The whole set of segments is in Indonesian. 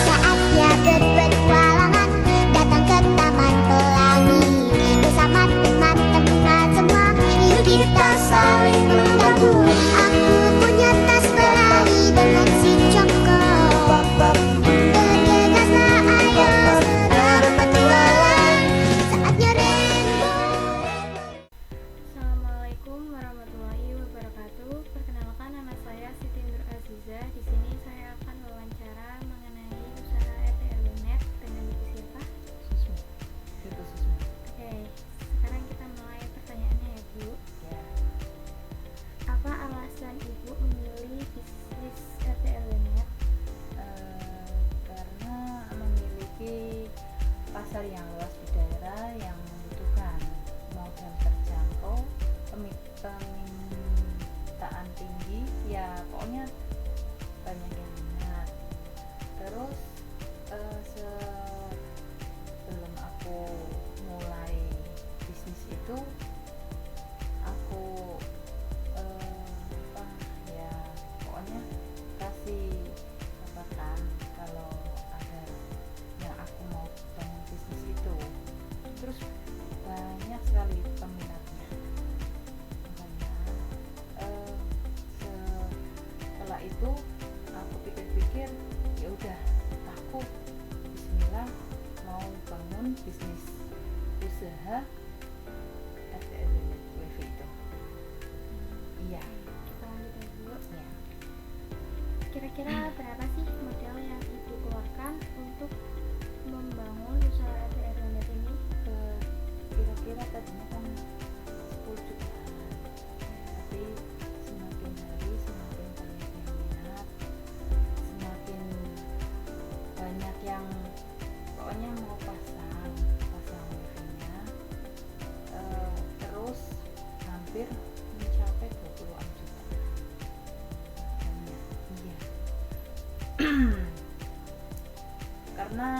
Saatnya berpetualangan, datang ke Taman Pelangi. Bersama teman-teman semua, yuk kita saling membantu. Aku punya tas berlari dengan si Joko. Bergegaslah ayo berpetualang, saatnya rainbow. Assalamualaikum warahmatullahi wabarakatuh. Perkenalkan, nama saya Siti Nur Aziza. Di sini saya akan wawancara mengenai usaha RT/RW dengan Ibu siapa? Oke, sekarang kita mulai pertanyaannya ya Bu. Apa alasan Ibu memilih bisnis RT/RW? Karena memiliki pasar yang luas di daerah yang membutuhkan modal terjangkau, permintaan tinggi, ya pokoknya banyak yang minat. Terus sebelum aku mulai bisnis itu, aku pokoknya kasih catatan kalau ada yang aku mau bangun bisnis itu. Terus banyak sekali peminatnya. Makanya setelah itu aku pikir-pikir, ya udah, aku Bismillah mau bangun bisnis usaha RT/RW WiFi itu. Iya. Kita lanjut ya Bu. Ya. Kira-kira berapa sih modal yang Ibu keluarkan untuk membangun usaha RT/RW ini? Kira-kira tadinya kan 10 jutaan, tapi semakin hari semakin banyak yang minat, semakin banyak yang pokoknya mau pasang wifi-nya, terus hampir mencapai 20-an juta. Iya. Karena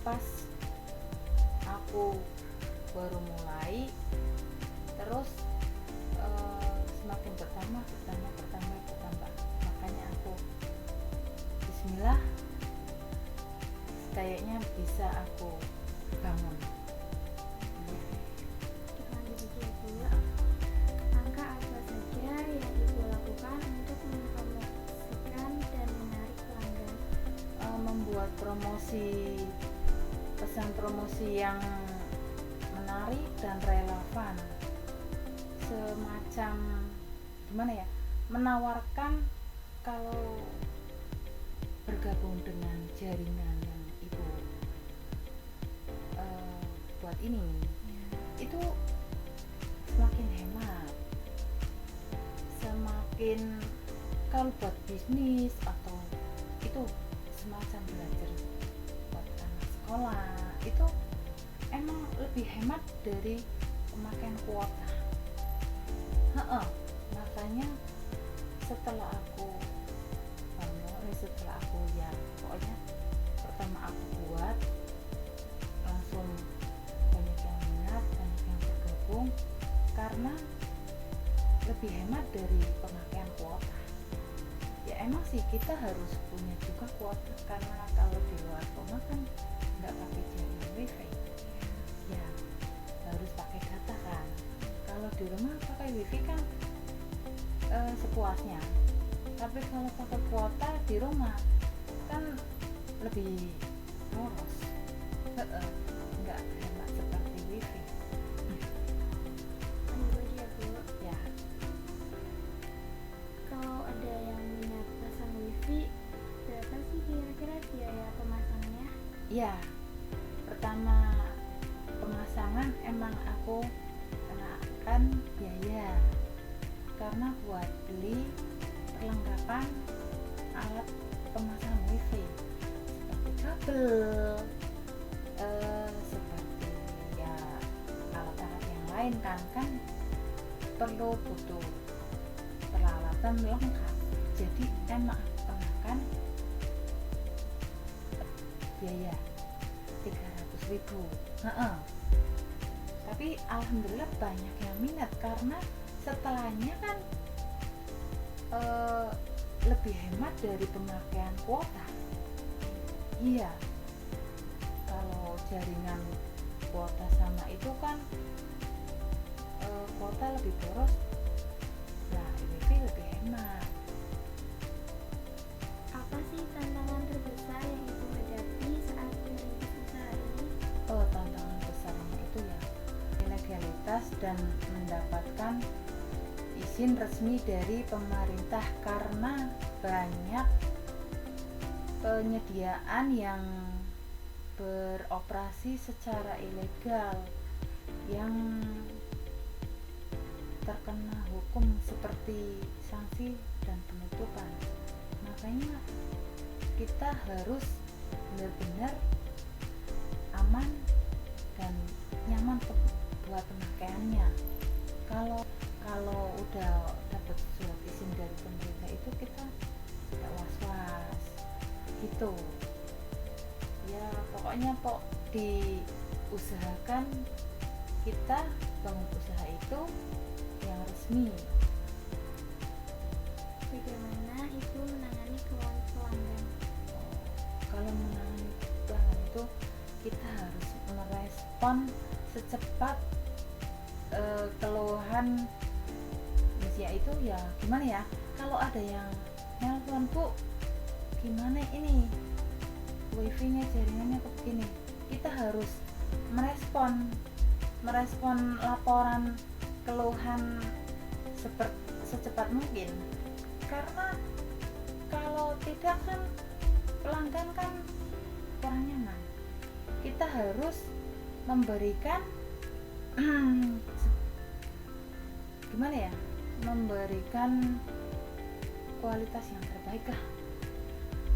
pas aku baru mulai, terus semakin bertambah, makanya aku Bismillah, kayaknya bisa aku bangun. Kita lanjut aja ya Bu. Langkah apa saja yang Ibu lakukan untuk mempromosikan dan menarik pelanggan? Membuat pesan promosi yang menarik dan relevan, semacam gimana ya, menawarkan kalau bergabung dengan jaringan yang Ibu buat ini, itu semakin hemat, semakin kalau buat bisnis atau itu semacam belajar buat anak sekolah, itu emang lebih hemat dari pemakaian kuota. Makanya setelah aku ya pokoknya pertama aku buat, langsung banyak yang minat, banyak yang bergabung, karena lebih hemat dari pemakaian kuota. Ya emang sih kita harus punya juga kuota, karena kalau di luar rumah kan nggak pakai jaringan wifi, ya harus pakai data kan. Kalau di rumah pakai wifi kan sepuasnya, tapi kalau pakai kuota di rumah kan lebih boros, nggak hemat seperti wifi. Lanjut lagi ya Bu. Ya, Kalau ada yang minat pasang wifi, berapa sih kira-kira biaya pemasangannya? ya, pertama pemasangan emang aku kenakan biaya, karena buat beli perlengkapan alat pemasang wifi seperti kabel, seperti ya alat-alat yang lain kan butuh peralatan lengkap. Jadi emang aku kenakan biaya 300.000. Tapi alhamdulillah banyak yang minat, karena setelahnya kan lebih hemat dari pemakaian kuota. Iya, kalau jaringan kuota sama itu kan kuota lebih boros, nah wifi lebih hemat. Apa sih tantangan terbesar yang ibu hadapi saat merintis usaha ini? Tantangan besarnya itu ya legalitas dan mendapatkan izin resmi dari pemerintah, karena banyak penyediaan yang beroperasi secara ilegal yang terkena hukum seperti sanksi dan penutupan. Makanya kita harus benar-benar aman dan nyaman buat pemakaiannya. Kalau udah dapat surat izin dari pemerintah itu kita tidak was-was gitu ya. Pokoknya diusahakan kita bangun usaha itu yang resmi. Bagaimana ibu menangani keluhan pelanggan? Kalau menangani pelanggan itu kita harus merespon secepat keluhan ya itu ya. Gimana ya, kalau ada yang nelpon, Bu, gimana ini wifi-nya jaringannya kok begini, kita harus merespon laporan keluhan secepat mungkin, karena kalau tidak kan pelanggan kan kurang nyaman. Kita harus memberikan gimana ya, memberikan kualitas yang terbaik lah.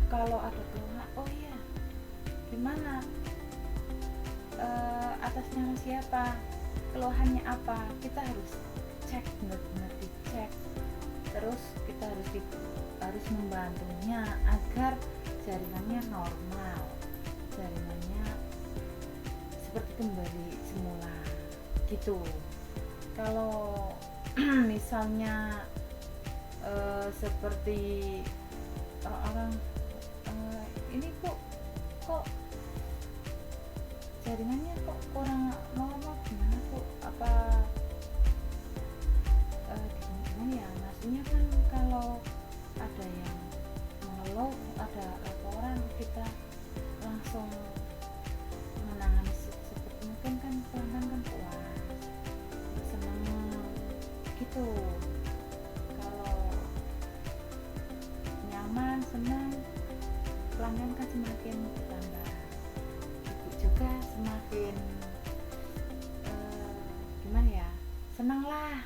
Kalau ada keluhan, oh iya, gimana, atas nama siapa, keluhannya apa, kita harus cek, benar-benar dicek. Terus kita harus membantunya agar jaringannya normal, jaringannya seperti kembali semula gitu. Kalau misalnya seperti orang ini kok jaringannya kok kurang normal, gimana kok, apa gimana ya, maksudnya kan kalau ada yang mengeluh, ada laporan, kita langsung menangani seperti mungkin kan pelanggan kan puas, senang gitu. Kalau nyaman, senang, pelanggan kan semakin bertambah, ibu juga semakin gimana ya, senang lah,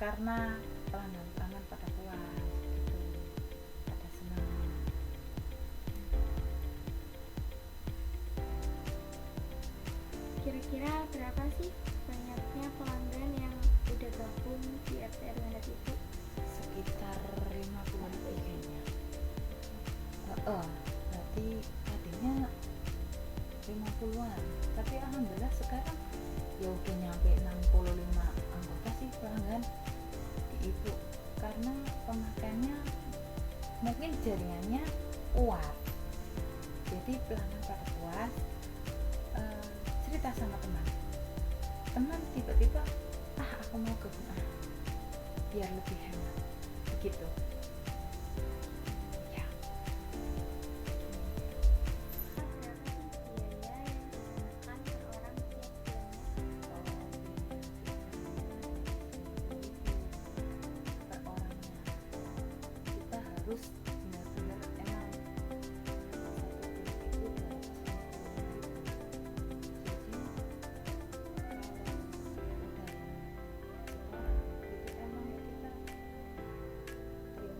karena pelanggan pada puas gitu, pada senang. Kira-kira berapa sih banyaknya pelanggan yang udah gabung di RT RW Net itu? Sekitar 50-an kayaknya. Berarti tadinya 50-an, tapi alhamdulillah sekarang ya udah nyampe 65 anggota sih pelanggan di ibu, karena pemakaiannya mungkin jaringannya kuat, jadi pelanggan pada puas. Cerita sama teman tiba-tiba, aku mau gabung biar lebih hemat begitu ya. Berapa sih biaya yang dikenakan per orang setiap bulannya? Per orangnya kita harus benar-benar emang satu tim itu 250.000. Jadi kalau udah yang orang itu emang kita terima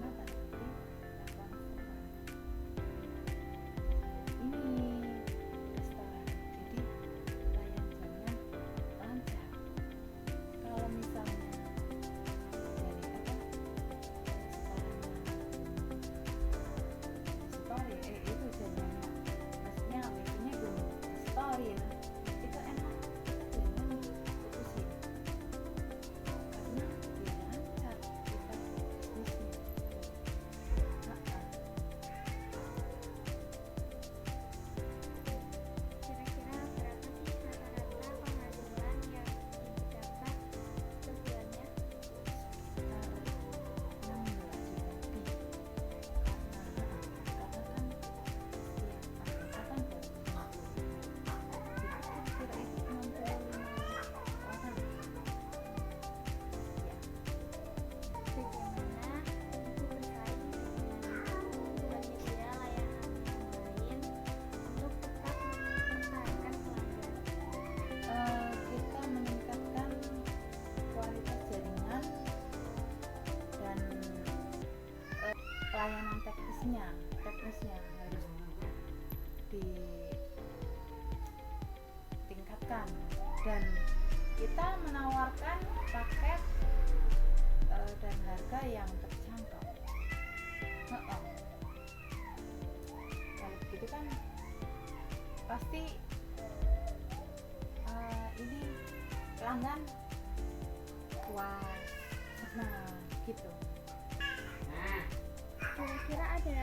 pelayanan teknisnya harus ditingkatkan, dan kita menawarkan paket dan harga yang terjangkau. Kalau begitu kan pasti ini pelanggan puas, nah gitu. Kira-kira ada